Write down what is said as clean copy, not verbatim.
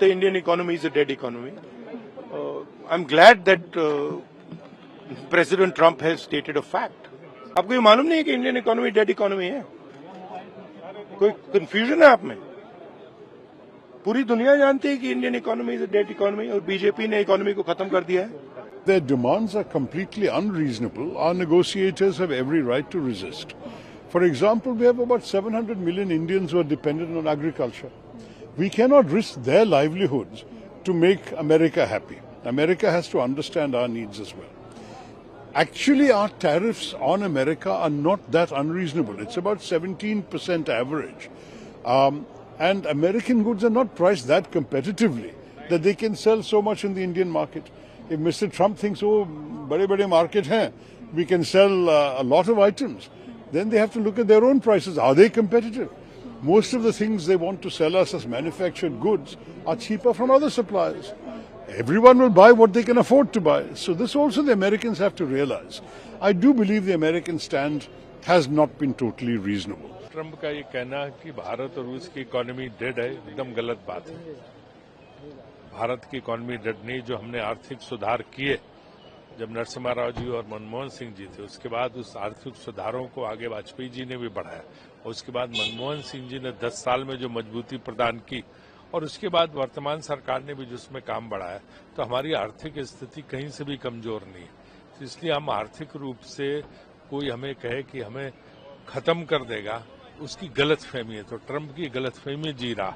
कहते हैं Indian economy is a dead economy. I am glad that president Trump has stated a fact. आपको ये मालूम नहीं है कि इंडियन इकोनॉमी डेड इकोनॉमी है? कोई कंफ्यूजन है आप में? पूरी दुनिया जानती है कि Indian economy is a dead economy और बीजेपी ने इकोनॉमी को खत्म कर दिया है। Their demands are completely unreasonable. Our negotiators have every right to resist. For example, we have about 700 million Indians who are dependent on agriculture. We cannot risk their livelihoods to make America happy. America has to understand our needs as well. Actually, our tariffs on America are not that unreasonable. It's about 17% average. And American goods are not priced that competitively that they can sell so much in the Indian market. If Mr. Trump thinks, oh, bade market hai, we can sell a lot of items, then they have to look at their own prices. Are they competitive? Most of the things they want to sell us as manufactured goods are cheaper from other suppliers. Everyone will buy what they can afford to buy. So this also the Americans have to realize. I do believe the American stand has not been totally reasonable. Trump का ये कहना कि भारत और रूस की economy dead है, एकदम गलत बात है। भारत की इकोनॉमी डेड नहीं। जो हमने आर्थिक सुधार किए जब नरसिम्हा राव जी और मनमोहन सिंह जी थे, उसके बाद उस आर्थिक सुधारों को आगे वाजपेयी जी ने भी बढ़ाया और उसके बाद मनमोहन सिंह जी ने 10 साल में जो मजबूती प्रदान की और उसके बाद वर्तमान सरकार ने भी जिसमें काम बढ़ाया, तो हमारी आर्थिक स्थिति कहीं से भी कमजोर नहीं है। तो इसलिए हम आर्थिक रूप से कोई हमें कहे कि हमें खत्म कर देगा, उसकी गलतफहमी है। तो ट्रंप की गलतफहमी जी रहा।